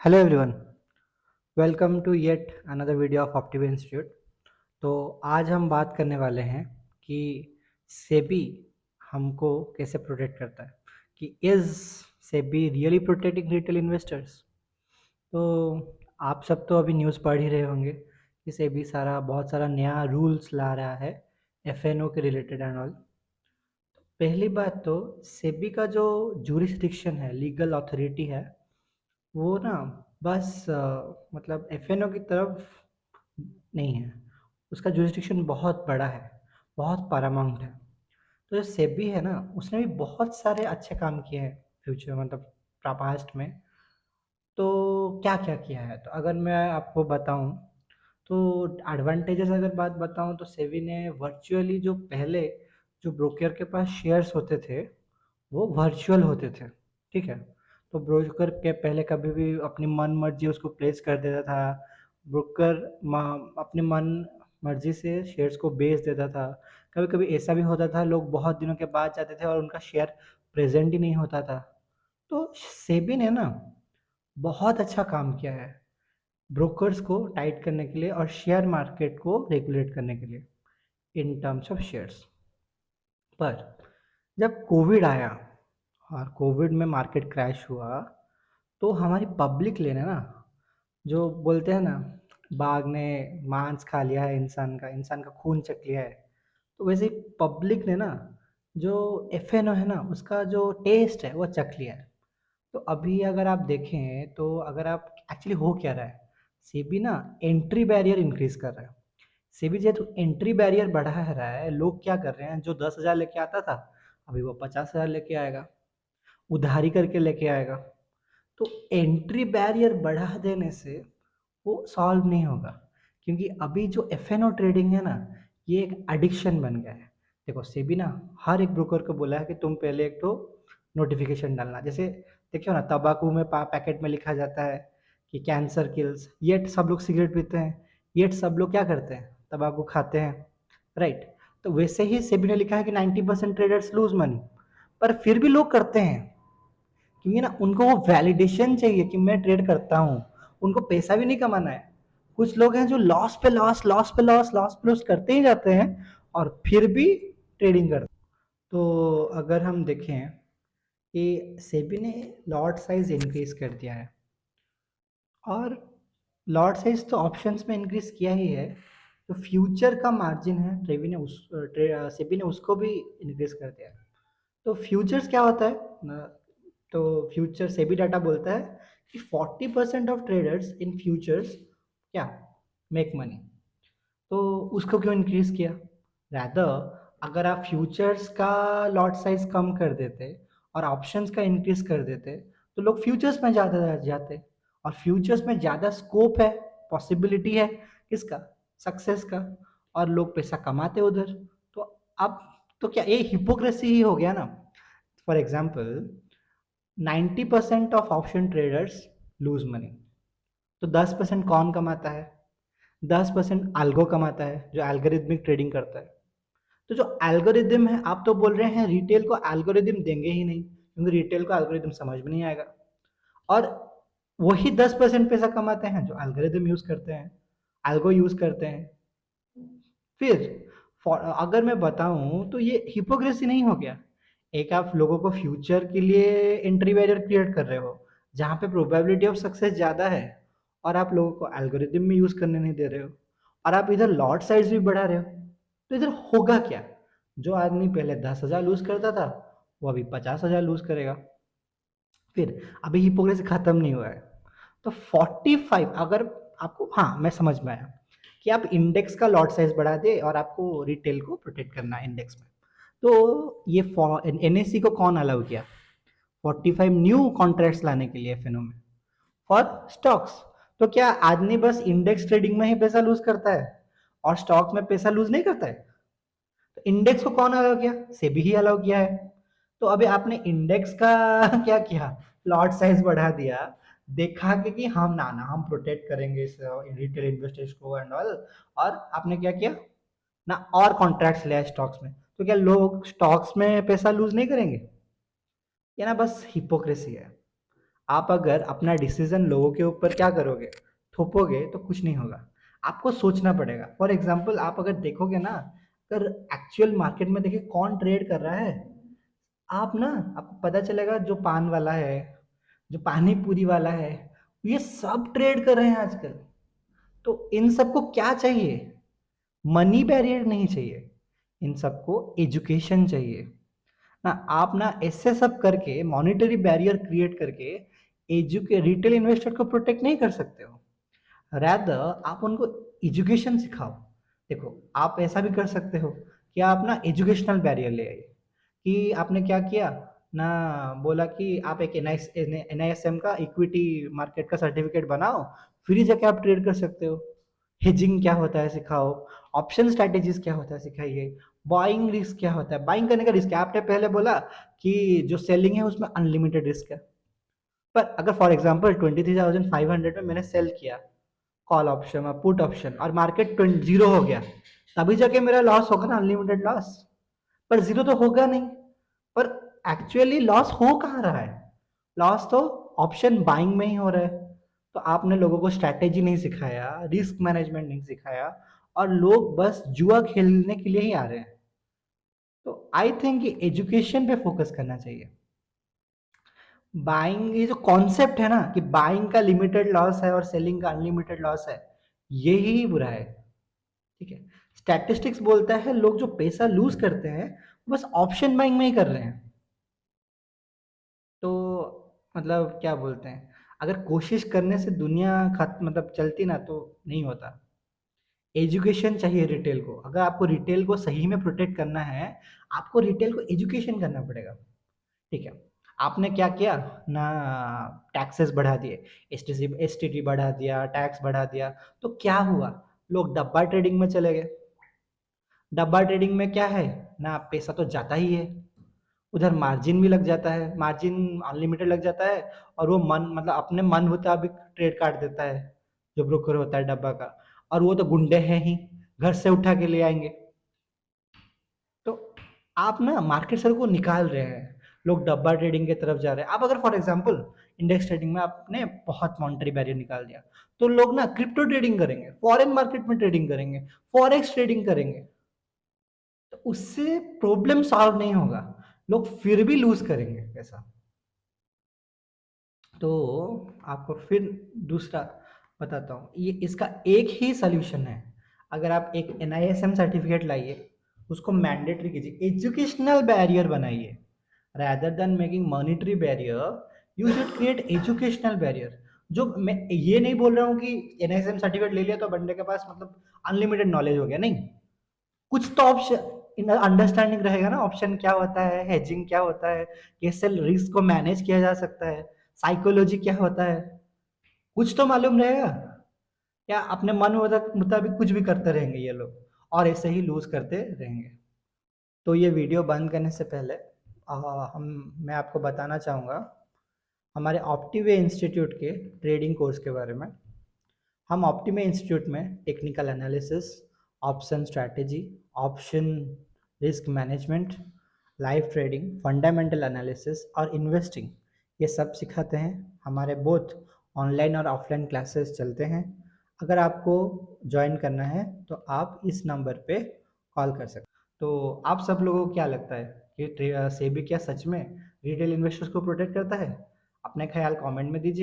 Hello everyone, welcome to yet another video of Optiv institute. तो आज हम बात करने वाले हैं कि सेबी हमको कैसे प्रोटेक्ट करता है, कि is SEBI really protecting retail investors. तो आप सब तो अभी न्यूज़ पढ़ ही रहे होंगे कि सेबी बहुत सारा नया रूल्स ला रहा है एफएनओ के रिलेटेड एंड ऑल। पहली बात तो सेबी का जो जुरिस्डिक्शन है, लीगल अथॉरिटी है, वो ना बस मतलब एफएनओ की तरफ नहीं है। उसका जुरिस्डिक्शन बहुत बड़ा है, बहुत पैरामाउंट है। तो जो सेबी है ना, उसने भी बहुत सारे अच्छे काम किए हैं फ्यूचर मतलब पास्ट में। तो क्या क्या किया है, तो अगर मैं आपको बताऊं तो एडवांटेजेस अगर बात बताऊं तो सेबी ने वर्चुअली जो पहले जो ब्रोकर के पास शेयर्स होते थे वो वर्चुअल होते थे। ठीक है, तो ब्रोकर के पहले कभी भी अपनी मन मर्जी उसको प्लेस कर देता था। ब्रोकर अपनी मन मर्जी से शेयर्स को बेच देता था। कभी कभी ऐसा भी होता था, लोग बहुत दिनों के बाद जाते थे और उनका शेयर प्रेजेंट ही नहीं होता था। तो सेबी ने ना बहुत अच्छा काम किया है ब्रोकर्स को टाइट करने के लिए और शेयर मार्केट को रेगुलेट करने के लिए इन टर्म्स ऑफ शेयर्स। पर जब कोविड आया और कोविड में मार्केट क्रैश हुआ, तो हमारी पब्लिक ने ना, जो बोलते हैं ना, बाघ ने मांस खा लिया है इंसान का खून चख लिया है, तो वैसे ही पब्लिक ने ना जो एफएनओ है ना, उसका जो टेस्ट है वो चख लिया है। तो अभी अगर आप देखें तो अगर आप एक्चुअली हो क्या रहा है, सेबी ना एंट्री बैरियर इंक्रीज कर रहा है। सेबी जेहेतु एंट्री बैरियर बढ़ा रहा है, लोग क्या कर रहे हैं, जो 10,000 लेके आता था अभी वो 50,000 लेके आएगा, उधारी करके लेके आएगा। तो एंट्री बैरियर बढ़ा देने से वो सॉल्व नहीं होगा, क्योंकि अभी जो एफएनओ ट्रेडिंग है ना, ये एक एडिक्शन बन गया है। देखो सेबी ना हर एक ब्रोकर को बोला है कि तुम पहले एक तो नोटिफिकेशन डालना। जैसे देखियो ना, तंबाकू में पैकेट में लिखा जाता है कि कैंसर किल्स, येट सब लोग सिगरेट पीते हैं, येट सब लोग क्या करते हैं, तंबाकू खाते हैं, राइट। तो वैसे ही सेबी ने लिखा है कि 90% ट्रेडर्स लूज मनी, पर फिर भी लोग करते हैं, क्योंकि ना उनको वो वैलिडेशन चाहिए कि मैं ट्रेड करता हूँ। उनको पैसा भी नहीं कमाना है। कुछ लोग हैं जो लॉस पे लॉस, लॉस पे लॉस, लॉस पे लॉस करते ही जाते हैं और फिर भी ट्रेडिंग करते हैं। तो अगर हम देखें कि सेबी ने लॉट साइज इंक्रीज कर दिया है, और लॉट साइज तो ऑप्शंस में इंक्रीज किया ही है, तो फ्यूचर का मार्जिन है सेबी ने उसको भी इंक्रीज कर दिया है। तो फ्यूचर्स क्या होता है ना, तो फ्यूचर सेबी डाटा बोलता है कि 40% ऑफ ट्रेडर्स इन फ्यूचर्स क्या मेक मनी। तो उसको क्यों इंक्रीज किया, रैदर अगर आप फ्यूचर्स का लॉट साइज कम कर देते और ऑप्शंस का इंक्रीज कर देते, तो लोग फ्यूचर्स में ज़्यादा जाते, और फ्यूचर्स में ज़्यादा स्कोप है, पॉसिबिलिटी है किसका, सक्सेस का, और लोग पैसा कमाते उधर। तो अब तो क्या ये हिपोक्रेसी ही हो गया ना। For example 90% of option traders lose money, तो 10% कौन कमाता है, 10% अल्गो कमाता है जो एल्गोरिथमिक ट्रेडिंग करता है। तो जो एल्गोरिदम है, आप तो बोल रहे हैं रिटेल को एल्गोरिदम देंगे ही नहीं, क्योंकि रिटेल को एल्गोरिदम समझ में नहीं आएगा। और वही 10% पैसा कमाते हैं जो एल्गोरिदम यूज करते हैं, एल्गो यूज करते हैं। फिर अगर मैं बताऊं तो ये हिपोक्रेसी नहीं हो गया। एक आप लोगों को फ्यूचर के लिए एंट्री बैरियर क्रिएट कर रहे हो जहां पे प्रोबेबिलिटी ऑफ सक्सेस ज्यादा है, और आप लोगों को एल्गोरिदम में यूज करने नहीं दे रहे हो, और आप इधर लॉट साइज भी बढ़ा रहे हो। तो इधर होगा क्या, जो आदमी पहले 10,000 लूज करता था वो अभी 50,000 लूज करेगा। फिर अभी हिपोक्रेसी खत्म नहीं हुआ है। तो 45 अगर आपको, हाँ मैं समझ में आया कि आप इंडेक्स का लॉट साइज बढ़ा दे और आपको रिटेल को प्रोटेक्ट करना है इंडेक्स में। तो ये एनएससी को कौन अलाउ किया 45 न्यू कॉन्ट्रैक्ट्स लाने के लिए एफएनओ में फॉर स्टॉक्स। तो क्या आदमी बस इंडेक्स ट्रेडिंग में ही पैसा लूज करता है और स्टॉक्स में पैसा लूज नहीं करता है? तो इंडेक्स को कौन अलाउ किया, सेबी ही अलाउ किया है। तो अभी आपने इंडेक्स का क्या किया, लॉट साइज बढ़ा दिया, देखा कि हम ना हम प्रोटेक्ट करेंगे इस रिटेल इन्वेस्टर्स को एंड ऑल, और आपने क्या किया ना, और कॉन्ट्रैक्ट्स लिया स्टॉक्स में। तो क्या लोग स्टॉक्स में पैसा लूज नहीं करेंगे? ये ना बस हिपोक्रेसी है। आप अगर अपना डिसीजन लोगों के ऊपर क्या करोगे, थोपोगे, तो कुछ नहीं होगा। आपको सोचना पड़ेगा। फॉर एग्जाम्पल आप अगर देखोगे ना, अगर एक्चुअल मार्केट में देखिए कौन ट्रेड कर रहा है, आप ना, आपको पता चलेगा जो पान वाला है, जो पानी पूरी वाला है, ये सब ट्रेड कर रहे हैं आजकल। तो इन सबको क्या चाहिए? मनी बैरियर नहीं चाहिए, इन सबको एजुकेशन चाहिए ना। आप ना ऐसे सब करके मॉनेटरी बैरियर क्रिएट करके एजुके रिटेल इन्वेस्टर को प्रोटेक्ट नहीं कर सकते हो। रैदर आप उनको एजुकेशन सिखाओ। देखो, आप ऐसा भी कर सकते हो कि आप ना एजुकेशनल बैरियर ले आइए। कि आपने क्या किया ना, बोला कि आप एक एनआईएसएम का इक्विटी मार्केट का सर्टिफिकेट बनाओ, फिर ही जाके आप ट्रेड कर सकते हो। हेजिंग क्या होता है सिखाओ, ऑप्शन स्ट्रैटेजीज क्या होता है सिखाइए, बाइंग रिस्क क्या होता है, बाइंग करने का रिस्क है। आपने पहले बोला कि जो सेलिंग है उसमें अनलिमिटेड रिस्क है, पर अगर फॉर एग्जांपल 23,500 में मैंने सेल किया कॉल ऑप्शन और पुट ऑप्शन और मार्केट 0 हो गया, तभी जाके मेरा लॉस होगा ना, अनलिमिटेड लॉस। पर जीरो तो होगा नहीं। पर एक्चुअली लॉस हो कहाँ रहा है? लॉस तो ऑप्शन बाइंग में ही हो रहा है। तो आपने लोगों को स्ट्रैटेजी नहीं सिखाया, रिस्क मैनेजमेंट नहीं सिखाया, और लोग बस जुआ खेलने के लिए ही आ रहे हैं। तो आई थिंक कि एजुकेशन पे फोकस करना चाहिए। बाइंग, ये जो कॉन्सेप्ट है ना कि बाइंग का लिमिटेड लॉस है और सेलिंग का अनलिमिटेड लॉस है, यही बुरा है। ठीक है, स्टैटिस्टिक्स बोलता है लोग जो पैसा लूज करते हैं बस ऑप्शन बाइंग में ही कर रहे हैं। तो मतलब क्या बोलते हैं, अगर कोशिश करने से दुनिया खत्म मतलब चलती ना, तो नहीं होता। एजुकेशन चाहिए रिटेल को। अगर आपको रिटेल को सही में प्रोटेक्ट करना है, आपको रिटेल को एजुकेशन करना पड़ेगा। ठीक है, आपने क्या किया ना, टैक्सेस बढ़ा दिए, एसटीटी बढ़ा दिया, टैक्स बढ़ा दिया, तो क्या हुआ? लोग डब्बा ट्रेडिंग में चले गए। डब्बा ट्रेडिंग में क्या है ना, पैसा तो जाता ही है, उधर मार्जिन भी लग जाता है, मार्जिन अनलिमिटेड लग जाता है, और वो मन मतलब अपने मन मुताबिक ट्रेड काट देता है जो ब्रोकर होता है डब्बा का। और वो तो गुंडे हैं ही, घर से उठा के ले आएंगे। तो आप ना मार्केट सर को निकाल रहे हैं, लोग डब्बा ट्रेडिंग की तरफ जा रहे हैं। आप अगर फॉर एग्जांपल इंडेक्स ट्रेडिंग में आपने बहुत मॉनेटरी बैरियर निकाल दिया, तो लोग ना क्रिप्टो ट्रेडिंग करेंगे, फॉरेन मार्केट में ट्रेडिंग करेंगे, फॉरेक्स ट्रेडिंग करेंगे। तो उससे प्रॉब्लम सॉल्व नहीं होगा, लोग फिर भी लूज करेंगे पैसा। तो आपको फिर दूसरा बताता हूँ, ये इसका एक ही सॉल्यूशन है। अगर आप एक एनआईएसएम सर्टिफिकेट लाइए, उसको मैंडेटरी कीजिए, एजुकेशनल बैरियर बनाइए। rather than making monetary barrier, you should create educational barrier। जो मैं ये नहीं बोल रहा हूँ कि एनआईएसएम सर्टिफिकेट ले लिया तो बंदे के पास मतलब अनलिमिटेड नॉलेज हो गया, नहीं। कुछ तो ऑप्शन अंडरस्टैंडिंग रहेगा ना, ऑप्शन क्या होता है, हेजिंग क्या होता है, कैसे रिस्क को मैनेज किया जा सकता है, साइकोलॉजी क्या होता है, कुछ तो मालूम रहेगा। या अपने मन मुताबिक कुछ भी करते रहेंगे ये लोग, और ऐसे ही लूज करते रहेंगे। तो ये वीडियो बंद करने से पहले मैं आपको बताना चाहूँगा हमारे ऑप्टिवे इंस्टीट्यूट के ट्रेडिंग कोर्स के बारे में। हम ऑप्टिमे इंस्टीट्यूट में technical analysis, option strategy, option risk management, live trading, fundamental analysis और इन्वेस्टिंग, ये सब सिखाते हैं। हमारे बोथ ऑनलाइन और ऑफलाइन क्लासेस चलते हैं। अगर आपको ज्वाइन करना है तो आप इस नंबर पे कॉल कर सकते हैं। तो आप सब लोगों को क्या लगता है कि सेबी क्या सच में रिटेल इन्वेस्टर्स को प्रोटेक्ट करता है? अपने ख्याल कमेंट में दीजिए।